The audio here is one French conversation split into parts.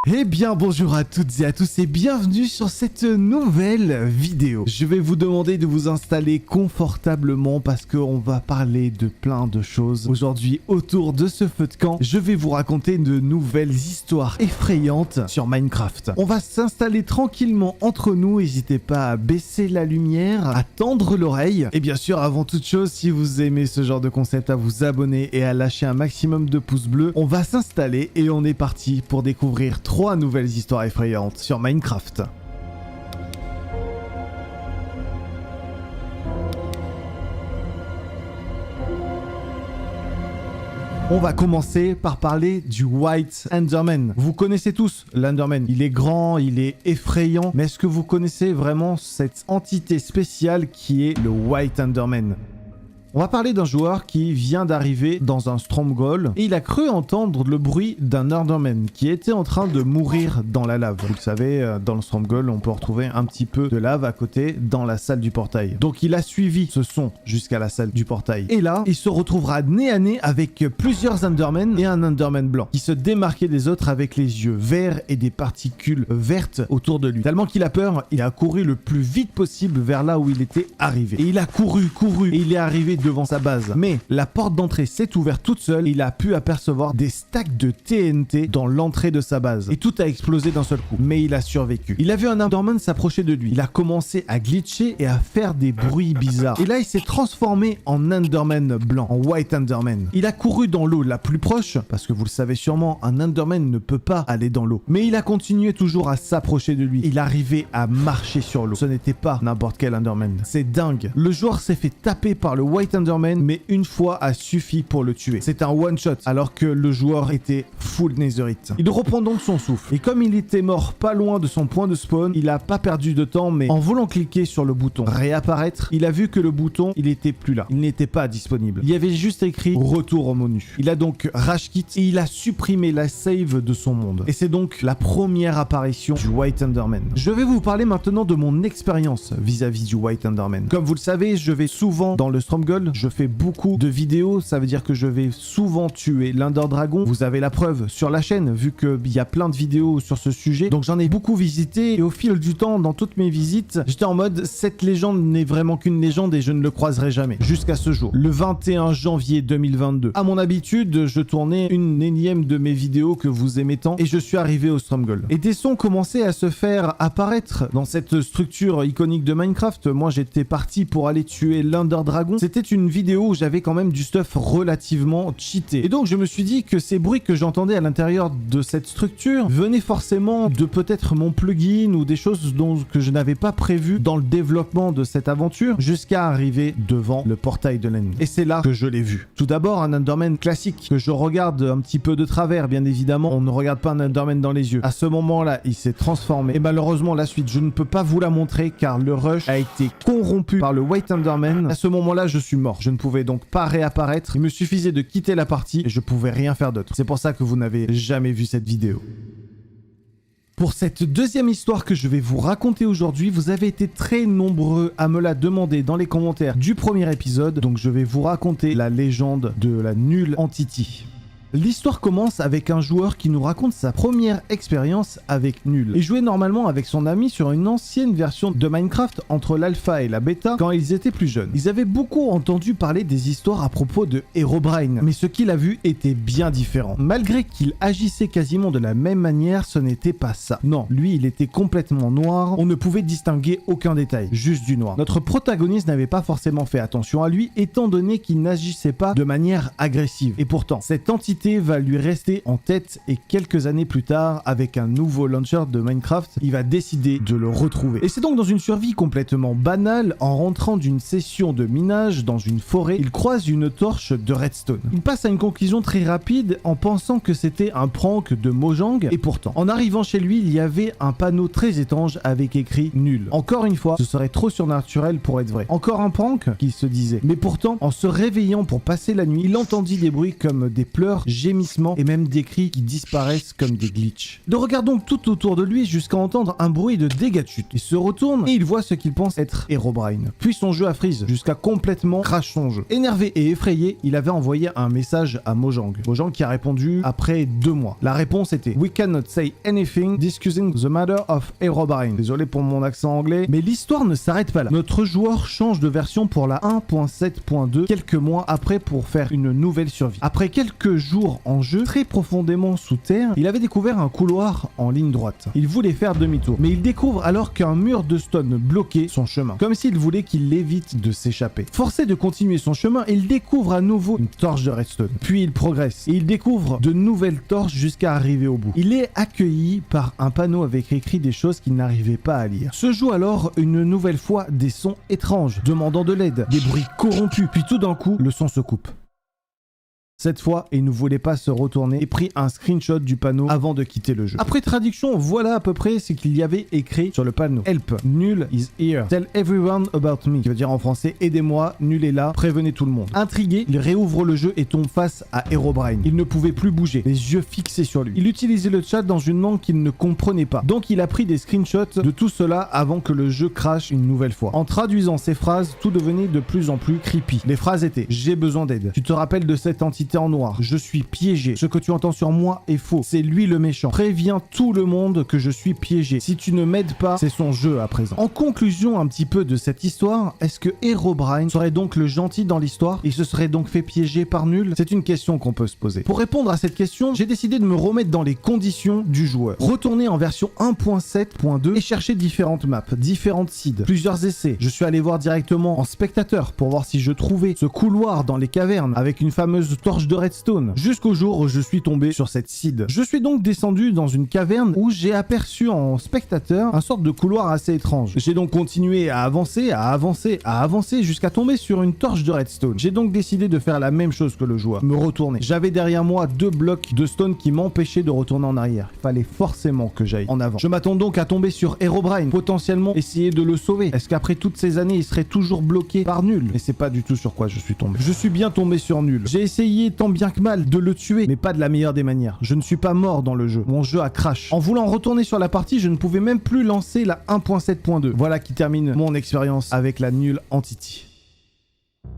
Eh bien bonjour à toutes et à tous et bienvenue sur cette nouvelle vidéo. Je vais vous demander de vous installer confortablement parce qu'on va parler de plein de choses. Aujourd'hui autour de ce feu de camp, je vais vous raconter de nouvelles histoires effrayantes sur Minecraft. On va s'installer tranquillement entre nous, n'hésitez pas à baisser la lumière, à tendre l'oreille. Et bien sûr avant toute chose, si vous aimez ce genre de concept, à vous abonner et à lâcher un maximum de pouces bleus. On va s'installer et on est parti pour découvrir 3 nouvelles histoires effrayantes sur Minecraft. On va commencer par parler du White Enderman. Vous connaissez tous l'Enderman. Il est grand, il est effrayant, mais est-ce que vous connaissez vraiment cette entité spéciale qui est le White Enderman ? On va parler d'un joueur qui vient d'arriver dans un Stronghold et il a cru entendre le bruit d'un Enderman qui était en train de mourir dans la lave. Vous le savez, dans le Stronghold, on peut retrouver un petit peu de lave à côté dans la salle du portail. Donc il a suivi ce son jusqu'à la salle du portail. Et là, il se retrouvera nez à nez avec plusieurs Endermen et un Enderman blanc qui se démarquait des autres avec les yeux verts et des particules vertes autour de lui. Tellement qu'il a peur, il a couru le plus vite possible vers là où il était arrivé. Et il a couru et il est arrivé devant sa base. Mais la porte d'entrée s'est ouverte toute seule et il a pu apercevoir des stacks de TNT dans l'entrée de sa base. Et tout a explosé d'un seul coup. Mais il a survécu. Il a vu un Enderman s'approcher de lui. Il a commencé à glitcher et à faire des bruits bizarres. Et là, il s'est transformé en Enderman blanc, en White Enderman. Il a couru dans l'eau la plus proche, parce que vous le savez sûrement, un Enderman ne peut pas aller dans l'eau. Mais il a continué toujours à s'approcher de lui. Il arrivait à marcher sur l'eau. Ce n'était pas n'importe quel Enderman. C'est dingue. Le joueur s'est fait taper par le White Enderman, mais une fois a suffi pour le tuer. C'est un one shot, alors que le joueur était full netherite. Il reprend donc son souffle. Et comme il était mort pas loin de son point de spawn, il a pas perdu de temps, mais en voulant cliquer sur le bouton réapparaître, il a vu que le bouton, il était plus là. Il n'était pas disponible. Il y avait juste écrit retour au menu. Il a donc rage quit et il a supprimé la save de son monde. Et c'est donc la première apparition du White Enderman. Je vais vous parler maintenant de mon expérience vis-à-vis du White Enderman. Comme vous le savez, je vais souvent dans le Stronghold. Je fais beaucoup de vidéos, ça veut dire que je vais souvent tuer l'Ender Dragon. Vous avez la preuve sur la chaîne, vu qu'il y a plein de vidéos sur ce sujet. Donc j'en ai beaucoup visité et au fil du temps, dans toutes mes visites, j'étais en mode cette légende n'est vraiment qu'une légende et je ne le croiserai jamais. Jusqu'à ce jour, le 21 janvier 2022. À mon habitude, je tournais une énième de mes vidéos que vous aimez tant et je suis arrivé au Stronghold. Et des sons commençaient à se faire apparaître dans cette structure iconique de Minecraft. Moi j'étais parti pour aller tuer l'Ender Dragon. C'était une vidéo où j'avais quand même du stuff relativement cheaté. Et donc je me suis dit que ces bruits que j'entendais à l'intérieur de cette structure venaient forcément de peut-être mon plugin ou des choses que je n'avais pas prévues dans le développement de cette aventure jusqu'à arriver devant le portail de l'ennemi. Et c'est là que je l'ai vu. Tout d'abord un Enderman classique que je regarde un petit peu de travers, bien évidemment. On ne regarde pas un Enderman dans les yeux. À ce moment-là, il s'est transformé. Et malheureusement, la suite, je ne peux pas vous la montrer car le rush a été corrompu par le White Enderman. À ce moment-là, je suis mort. Je ne pouvais donc pas réapparaître. Il me suffisait de quitter la partie et je pouvais rien faire d'autre. C'est pour ça que vous n'avez jamais vu cette vidéo. Pour cette deuxième histoire que je vais vous raconter aujourd'hui, vous avez été très nombreux à me la demander dans les commentaires du premier épisode. Donc je vais vous raconter la légende de la nulle entity. L'histoire commence avec un joueur qui nous raconte sa première expérience avec Null. Il jouait normalement avec son ami sur une ancienne version de Minecraft entre l'alpha et la bêta quand ils étaient plus jeunes. Ils avaient beaucoup entendu parler des histoires à propos de Herobrine, mais ce qu'il a vu était bien différent. Malgré qu'il agissait quasiment de la même manière, ce n'était pas ça. Non, lui il était complètement noir, on ne pouvait distinguer aucun détail, juste du noir. Notre protagoniste n'avait pas forcément fait attention à lui étant donné qu'il n'agissait pas de manière agressive. Et pourtant, cette entité va lui rester en tête et quelques années plus tard, avec un nouveau launcher de Minecraft, il va décider de le retrouver. Et c'est donc dans une survie complètement banale, en rentrant d'une session de minage dans une forêt, il croise une torche de redstone. Il passe à une conclusion très rapide en pensant que c'était un prank de Mojang, et pourtant, en arrivant chez lui, il y avait un panneau très étrange avec écrit nul. Encore une fois, ce serait trop surnaturel pour être vrai. Encore un prank, qu'il se disait. Mais pourtant, en se réveillant pour passer la nuit, il entendit des bruits comme des pleurs gémissements et même des cris qui disparaissent comme des glitches. Il regarde donc tout autour de lui jusqu'à entendre un bruit de dégâts de chute. Il se retourne et il voit ce qu'il pense être Herobrine. Puis son jeu a freeze jusqu'à complètement crash son jeu. Énervé et effrayé, il avait envoyé un message à Mojang. Mojang qui a répondu après 2 mois. La réponse était "We cannot say anything discussing the matter of Herobrine". Désolé pour mon accent anglais, mais l'histoire ne s'arrête pas là. Notre joueur change de version pour la 1.7.2 quelques mois après pour faire une nouvelle survie. Après quelques jours en jeu, très profondément sous terre, il avait découvert un couloir en ligne droite. Il voulait faire demi-tour, mais il découvre alors qu'un mur de stone bloquait son chemin, comme s'il voulait qu'il évite de s'échapper. Forcé de continuer son chemin, il découvre à nouveau une torche de redstone. Puis il progresse et il découvre de nouvelles torches jusqu'à arriver au bout. Il est accueilli par un panneau avec écrit des choses qu'il n'arrivait pas à lire. Se jouent alors une nouvelle fois des sons étranges, demandant de l'aide, des bruits corrompus, puis tout d'un coup, le son se coupe. Cette fois, il ne voulait pas se retourner et prit un screenshot du panneau avant de quitter le jeu. Après traduction, voilà à peu près ce qu'il y avait écrit sur le panneau. Help, Nul is here. Tell everyone about me. Qui veut dire en français, aidez-moi, Nul est là, prévenez tout le monde. Intrigué, il réouvre le jeu et tombe face à Herobrine. Il ne pouvait plus bouger, les yeux fixés sur lui. Il utilisait le chat dans une langue qu'il ne comprenait pas. Donc il a pris des screenshots de tout cela avant que le jeu crache une nouvelle fois. En traduisant ces phrases, tout devenait de plus en plus creepy. Les phrases étaient: j'ai besoin d'aide. Tu te rappelles de cette entité en noir. Je suis piégé. Ce que tu entends sur moi est faux. C'est lui le méchant. Préviens tout le monde que je suis piégé. Si tu ne m'aides pas, c'est son jeu à présent. En conclusion un petit peu de cette histoire, est-ce que Herobrine serait donc le gentil dans l'histoire? Il se serait donc fait piéger par Nul? C'est une question qu'on peut se poser. Pour répondre à cette question, j'ai décidé de me remettre dans les conditions du joueur. Retourner en version 1.7.2 et chercher différentes maps, différentes seeds, plusieurs essais. Je suis allé voir directement en spectateur pour voir si je trouvais ce couloir dans les cavernes avec une fameuse torche de redstone, jusqu'au jour où je suis tombé sur cette seed. Je suis donc descendu dans une caverne où j'ai aperçu en spectateur un sorte de couloir assez étrange. J'ai donc continué à avancer jusqu'à tomber sur une torche de redstone. J'ai donc décidé de faire la même chose que le joueur, me retourner. J'avais derrière moi 2 blocs de stone qui m'empêchaient de retourner en arrière. Il fallait forcément que j'aille en avant. Je m'attends donc à tomber sur Herobrine, potentiellement essayer de le sauver. Est-ce qu'après toutes ces années, il serait toujours bloqué par Nul? Mais c'est pas du tout sur quoi je suis tombé. Je suis bien tombé sur Nul. J'ai essayé tant bien que mal de le tuer, mais pas de la meilleure des manières. Je ne suis pas mort dans le jeu. Mon jeu a crash. En voulant retourner sur la partie, je ne pouvais même plus lancer la 1.7.2. Voilà qui termine mon expérience avec la Nul Entity.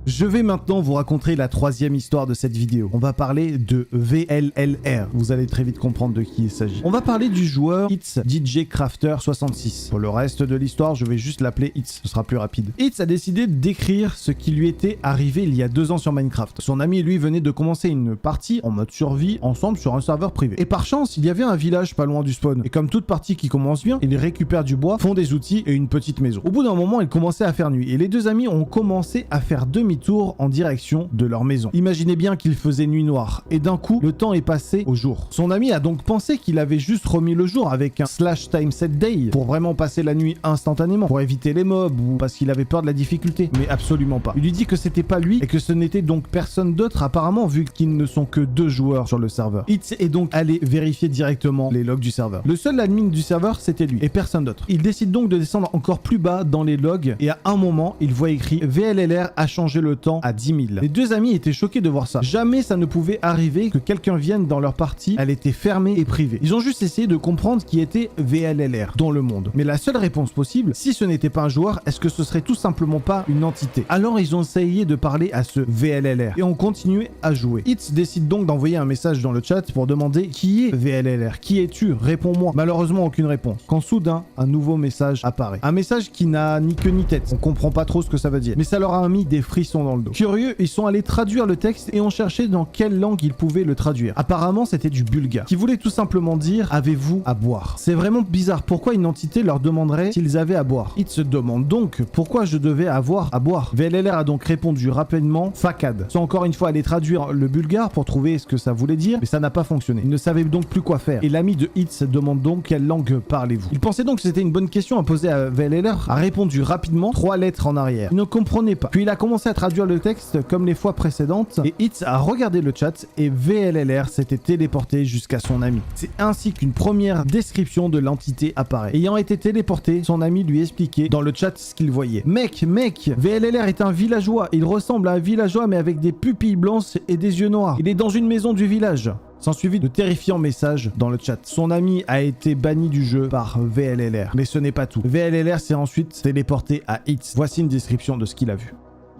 Je vais maintenant vous raconter la 3e histoire de cette vidéo. On va parler de VLLR. Vous allez très vite comprendre de qui il s'agit. On va parler du joueur It's DJ Crafter 66. Pour le reste de l'histoire, je vais juste l'appeler It's. Ce sera plus rapide. It's a décidé d'écrire ce qui lui était arrivé il y a 2 ans sur Minecraft. Son ami et lui venaient de commencer une partie en mode survie ensemble sur un serveur privé. Et par chance, il y avait un village pas loin du spawn. Et comme toute partie qui commence bien, ils récupèrent du bois, font des outils et une petite maison. Au bout d'un moment, il commençait à faire nuit. Et les 2 amis ont commencé à faire demi-tour en direction de leur maison. Imaginez bien qu'il faisait nuit noire et d'un coup le temps est passé au jour. Son ami a donc pensé qu'il avait juste remis le jour avec un /timesetDay pour vraiment passer la nuit instantanément, pour éviter les mobs ou parce qu'il avait peur de la difficulté, mais absolument pas. Il lui dit que c'était pas lui et que ce n'était donc personne d'autre apparemment vu qu'ils ne sont que 2 joueurs sur le serveur. It's est donc allé vérifier directement les logs du serveur. Le seul admin du serveur c'était lui et personne d'autre. Il décide donc de descendre encore plus bas dans les logs et à un moment il voit écrit VLLR a changé le temps à 10 000. Les 2 amis étaient choqués de voir ça. Jamais ça ne pouvait arriver que quelqu'un vienne dans leur partie. Elle était fermée et privée. Ils ont juste essayé de comprendre qui était VLLR dans le monde. Mais la seule réponse possible, si ce n'était pas un joueur, est-ce que ce serait tout simplement pas une entité? Alors ils ont essayé de parler à ce VLLR et ont continué à jouer. It's décide donc d'envoyer un message dans le chat pour demander qui est VLLR? Qui es-tu? Réponds-moi. Malheureusement aucune réponse. Quand soudain, un nouveau message apparaît. Un message qui n'a ni queue ni tête. On comprend pas trop ce que ça veut dire. Mais ça leur a mis des frissons dans le dos. Curieux, ils sont allés traduire le texte et ont cherché dans quelle langue ils pouvaient le traduire. Apparemment, c'était du bulgare, qui voulait tout simplement dire « Avez-vous à boire ?» C'est vraiment bizarre. Pourquoi une entité leur demanderait s'ils avaient à boire? Ils se demandent donc pourquoi je devais avoir à boire. VLLR a donc répondu rapidement « Fakad ». Sans encore une fois aller traduire le bulgare pour trouver ce que ça voulait dire, mais ça n'a pas fonctionné. Ils ne savaient donc plus quoi faire. Et l'ami de It's demande donc « Quelle langue parlez-vous ?» Il pensait donc que c'était une bonne question à poser à VLLR, a répondu rapidement 3 lettres en arrière. Il ne comprenait pas. Puis il a commencé à traduire le texte comme les fois précédentes et Hitz a regardé le chat et VLLR s'était téléporté jusqu'à son ami. C'est ainsi qu'une première description de l'entité apparaît. Ayant été téléporté, son ami lui expliquait dans le chat ce qu'il voyait. Mec, VLLR est un villageois. Il ressemble à un villageois mais avec des pupilles blanches et des yeux noirs. Il est dans une maison du village. S'ensuivit de terrifiants messages dans le chat. Son ami a été banni du jeu par VLLR. Mais ce n'est pas tout. VLLR s'est ensuite téléporté à Hitz. Voici une description de ce qu'il a vu.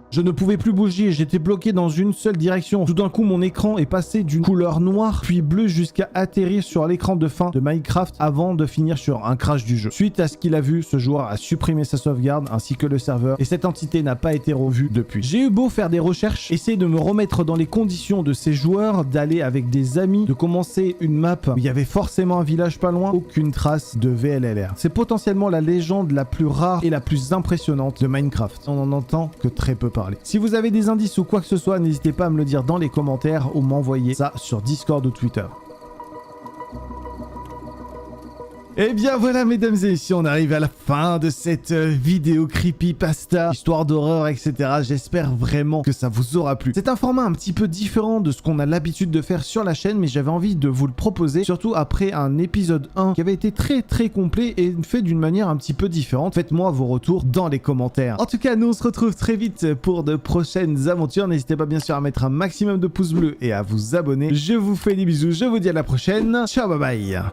Je ne pouvais plus bouger, j'étais bloqué dans une seule direction. Tout d'un coup, mon écran est passé d'une couleur noire puis bleue jusqu'à atterrir sur l'écran de fin de Minecraft avant de finir sur un crash du jeu. Suite à ce qu'il a vu, ce joueur a supprimé sa sauvegarde ainsi que le serveur et cette entité n'a pas été revue depuis. J'ai eu beau faire des recherches, essayer de me remettre dans les conditions de ces joueurs, d'aller avec des amis, de commencer une map où il y avait forcément un village pas loin, aucune trace de VLLR. C'est potentiellement la légende la plus rare et la plus impressionnante de Minecraft. On en entend que très peu parler. Si vous avez des indices ou quoi que ce soit, n'hésitez pas à me le dire dans les commentaires ou m'envoyer ça sur Discord ou Twitter. Et bien voilà mesdames et messieurs, on arrive à la fin de cette vidéo creepypasta, histoire d'horreur, etc. J'espère vraiment que ça vous aura plu. C'est un format un petit peu différent de ce qu'on a l'habitude de faire sur la chaîne, mais j'avais envie de vous le proposer, surtout après un épisode 1 qui avait été très complet et fait d'une manière un petit peu différente. Faites-moi vos retours dans les commentaires. En tout cas, nous on se retrouve très vite pour de prochaines aventures. N'hésitez pas bien sûr à mettre un maximum de pouces bleus et à vous abonner. Je vous fais des bisous, je vous dis à la prochaine. Ciao, bye bye.